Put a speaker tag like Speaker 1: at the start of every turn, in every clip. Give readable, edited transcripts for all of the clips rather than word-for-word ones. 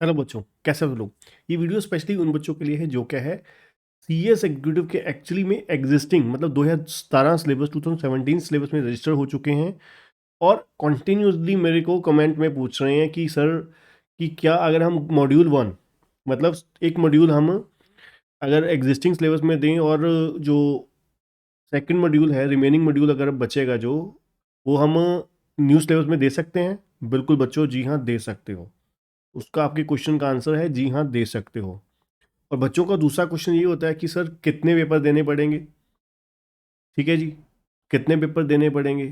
Speaker 1: Hello बच्चों, कैसे हो लोग। ये वीडियो स्पेशली उन बच्चों के लिए है जो क्या है सीएस एग्जीक्यूटिव के एक्चुअली में एग्जिस्टिंग मतलब 2017 सिलेबस 2017 सिलेबस में रजिस्टर हो चुके हैं और कॉन्टिन्यूसली मेरे को कमेंट में पूछ रहे हैं कि सर कि क्या अगर हम मॉड्यूल 1 मतलब एक मॉड्यूल हम अगर एग्जिस्टिंग सिलेबस में दें और जो सेकंड मॉड्यूल है रिमेनिंग मॉड्यूल अगर बचेगा जो वो हम न्यू सिलेबस में दे सकते हैं। बिल्कुल बच्चों, जी हाँ दे सकते हो। उसका आपके क्वेश्चन का आंसर है जी हाँ दे सकते हो। और बच्चों का दूसरा क्वेश्चन ये होता है कि सर कितने पेपर देने पड़ेंगे। ठीक है जी, कितने पेपर देने पड़ेंगे।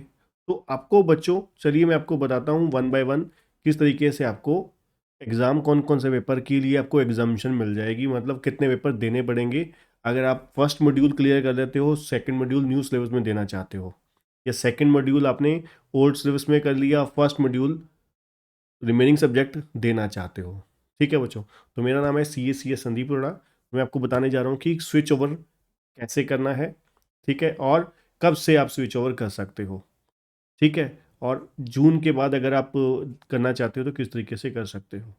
Speaker 1: तो आपको बच्चों चलिए मैं आपको बताता हूँ वन बाय वन किस तरीके से आपको एग्ज़ाम कौन कौन से पेपर के लिए आपको एग्जामिशन मिल जाएगी, मतलब कितने पेपर देने पड़ेंगे अगर आप फर्स्ट मॉड्यूल क्लियर कर लेते हो, सेकंड मॉड्यूल न्यू सिलेबस में देना चाहते हो, या सेकंड मॉड्यूल आपने ओल्ड सिलेबस में कर लिया, फर्स्ट मॉड्यूल रिमेनिंग सब्जेक्ट देना चाहते हो। ठीक है बच्चों, तो मेरा नाम है सी एस संदीप अरोड़ा। मैं आपको बताने जा रहा हूँ कि स्विच ओवर कैसे करना है, ठीक है, और कब से आप स्विच ओवर कर सकते हो। ठीक है, और जून के बाद अगर आप करना चाहते हो तो किस तरीके से कर सकते हो।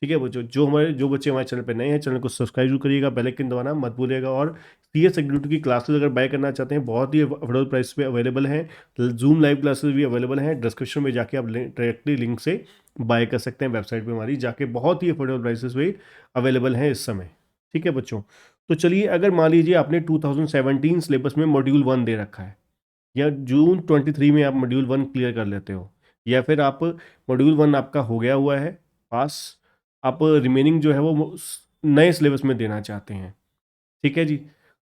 Speaker 1: ठीक है बच्चों, जो बच्चे हमारे चैनल पर नए हैं, चैनल को सब्सक्राइब जरूर करिएगा, बेल आइकन दबाना मत भूलिएगा। और सीएस एग्जीक्यूटिव की क्लासेस अगर बाय करना चाहते हैं बहुत ही अफोर्डेबल प्राइस पे अवेलेबल हैं। जूम लाइव क्लासेस भी अवेलेबल हैं, डिस्क्रिप्शन में जाके आप डायरेक्टली लिंक से बाय कर सकते हैं, वेबसाइट पे हमारी जाके बहुत ही अफोर्डेबल प्राइसेस पे अवेलेबल हैं इस समय। ठीक है बच्चों, तो चलिए अगर मान लीजिए आपने 2017 सिलेबस में मॉड्यूल 1 दे रखा है, या जून 23 में आप मॉड्यूल 1 क्लियर कर लेते हो, या फिर आप मॉड्यूल 1 आपका हो गया हुआ है पास, आप रिमेनिंग जो है वो नए सिलेबस में देना चाहते हैं। ठीक है जी,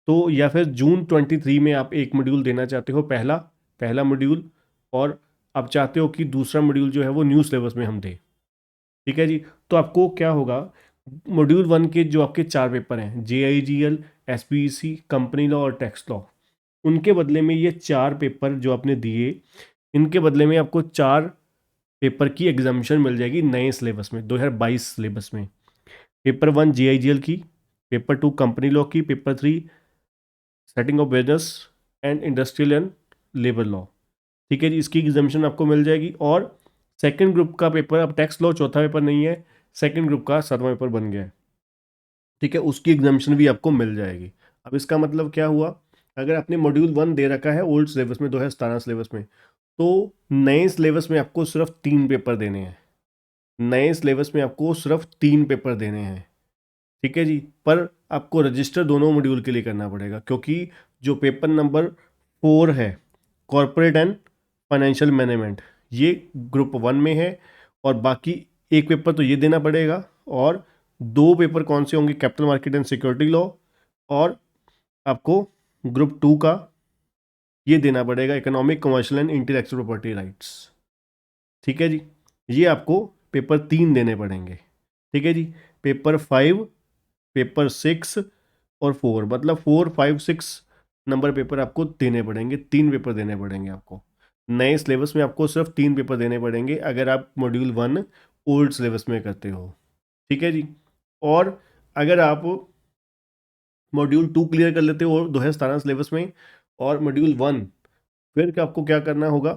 Speaker 1: तो या फिर जून 23 में आप एक मॉड्यूल देना चाहते हो, पहला पहला मॉड्यूल, और आप चाहते हो कि दूसरा मॉड्यूल जो है वो न्यू सिलेबस में हम दें। ठीक है जी, तो आपको क्या होगा, मॉड्यूल 1 के जो आपके 4 पेपर हैं JIGL, SPEC, कंपनी लॉ और टैक्स लॉ, उनके बदले में ये 4 पेपर जो आपने दिए, इनके बदले में आपको 4 पेपर की एग्जामिशन मिल जाएगी नए सिलेबस में 2022 सिलेबस में। पेपर 1 JIGL की, पेपर 2 कंपनी लॉ की, paper 3 setting of business and industrial and labour law. ठीक है जी, इसकी एग्जामिशन आपको मिल जाएगी। और सेकंड ग्रुप का पेपर, अब टैक्स लॉ चौथा पेपर नहीं है, सेकंड ग्रुप का 7वां पेपर बन गया है। ठीक है, उसकी एग्जामिशन भी आपको मिल जाएगी। अब इसका मतलब क्या हुआ, अगर आपने मॉड्यूल 1 दे रखा है ओल्ड सिलेबस में 2017 सिलेबस में, तो नए सिलेबस में आपको सिर्फ 3 पेपर देने हैं। नए सिलेबस में आपको सिर्फ 3 पेपर देने हैं। ठीक है जी, पर आपको रजिस्टर दोनों मॉड्यूल के लिए करना पड़ेगा, क्योंकि जो पेपर नंबर 4 है कॉरपोरेट एंड फाइनेंशियल मैनेजमेंट, ये ग्रुप 1 में है, और बाकी एक पेपर तो ये देना पड़ेगा, और 2 पेपर कौन से होंगे, capital market and security law, और आपको ग्रुप 2 का ये देना पड़ेगा economic, commercial and intellectual property rights. ठीक है जी, ये आपको पेपर 3 देने पड़ेंगे। ठीक है जी, पेपर 5, पेपर 6 और 4, मतलब 4, 5, 6 नंबर पेपर आपको देने पड़ेंगे, 3 पेपर देने पड़ेंगे आपको। नए सिलेबस में आपको सिर्फ 3 पेपर देने पड़ेंगे अगर आप मॉड्यूल 1 ओल्ड सिलेबस में करते हो। ठीक है जी, और अगर आप मॉड्यूल 2 क्लियर कर लेते हो 2017 सिलेबस में, और मॉड्यूल 1, फिर आपको क्या करना होगा,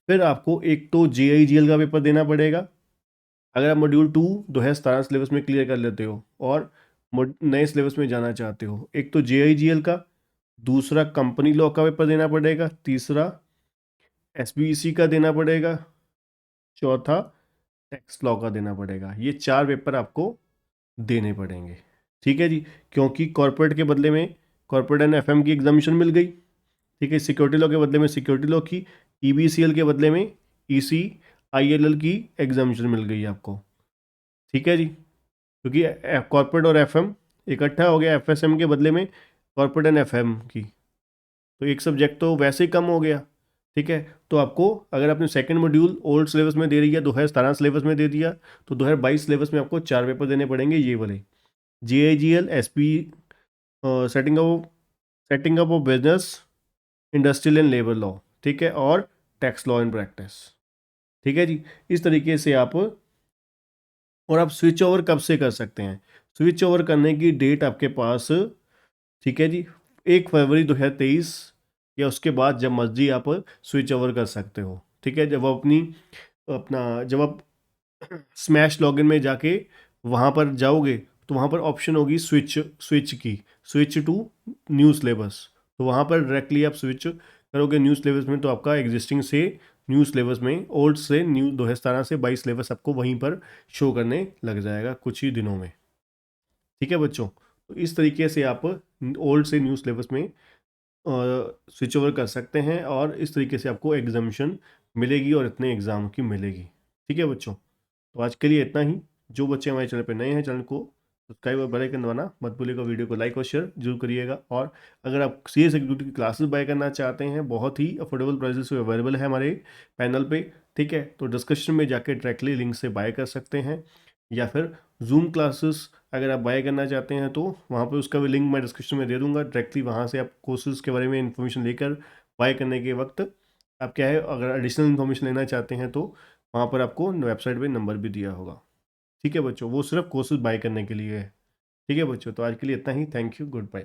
Speaker 1: फिर आपको एक तो JIGL का पेपर देना पड़ेगा अगर आप मॉड्यूल 2 2017 सिलेबस में क्लियर कर लेते हो और नए सिलेबस में जाना चाहते हो। एक तो JIGL का, दूसरा कंपनी लॉ का पेपर देना पड़ेगा, तीसरा SPEC का देना पड़ेगा, चौथा टैक्स लॉ का देना पड़ेगा। ये 4 पेपर आपको देने पड़ेंगे। ठीक है जी, क्योंकि कॉर्पोरेट के बदले में कॉर्पोरेट एंड FM की एग्जामिशन मिल गई। ठीक है, सिक्योरिटी लॉ के बदले में सिक्योरिटी लॉ की, EBCL के बदले में ECILL की एग्जामिशन मिल गई आपको। ठीक है जी, क्योंकि कॉर्पोरेट और FM इकट्ठा हो गया, FSM के बदले में कॉर्पोरेट एंड FM की, तो एक सब्जेक्ट तो वैसे ही कम हो गया। ठीक है, तो आपको अगर आपने सेकंड मॉड्यूल ओल्ड सिलेबस में दे दिया, 2017 सिलेबस में दे दिया, तो 2022 सिलेबस में आपको 4 पेपर देने पड़ेंगे, ये वाले JIGL, SP, setting up of business, industrial and labour law. ठीक है, और टैक्स लॉ इन प्रैक्टिस। ठीक है जी, इस तरीके से आप, और आप स्विच ओवर कब से कर सकते हैं, स्विच ओवर करने की डेट आपके पास, ठीक है जी, 1 फरवरी 2023, या उसके बाद जब मर्जी आप स्विच ओवर कर सकते हो। ठीक है, जब आप स्मैश लॉगिन में जाके वहाँ पर जाओगे तो वहाँ पर ऑप्शन होगी स्विच टू न्यू सिलेबस। तो वहाँ पर डायरेक्टली आप स्विच करोगे न्यू सिलेबस में, तो आपका एग्जिस्टिंग से न्यू सिलेबस में, ओल्ड से न्यू 2017 से 22 सिलेबस आपको वहीं पर शो करने लग जाएगा कुछ ही दिनों में। ठीक है बच्चों, तो इस तरीके से आप ओल्ड से न्यू सिलेबस में स्विच ओवर कर सकते हैं और इस तरीके से आपको एग्जामिशन मिलेगी और इतने एग्ज़ाम की मिलेगी। ठीक है बच्चों, तो आज के लिए इतना ही। जो बच्चे हमारे चैनल पर नए हैं, चैनल को सब्सक्राइब और बेल आइकन दबाना मत भूलिएगा, वीडियो को लाइक और शेयर जरूर करिएगा। और अगर आप सी एस एग्जीक्यूटिव की क्लासेस बाय करना चाहते हैं, बहुत ही अफोर्डेबल प्राइसेस पे अवेलेबल है हमारे पैनल पे, ठीक है, तो डिस्क्रिप्शन में जाके डायरेक्टली लिंक से बाय कर सकते हैं। या फिर जूम क्लासेस अगर आप बाय करना चाहते हैं तो वहाँ पे उसका भी लिंक मैं डिस्क्रिप्शन में दे दूंगा, डायरेक्टली वहाँ से आप कोर्सेज के बारे में इन्फॉर्मेशन लेकर बाय करने के वक्त आप क्या है, अगर एडिशनल इन्फॉर्मेशन लेना चाहते हैं तो वहाँ पर आपको वेबसाइट पे नंबर भी दिया होगा। ठीक है बच्चों, वो सिर्फ कोर्सेज बाय करने के लिए है। ठीक है बच्चों, तो आज के लिए इतना ही। Thank you, good bye.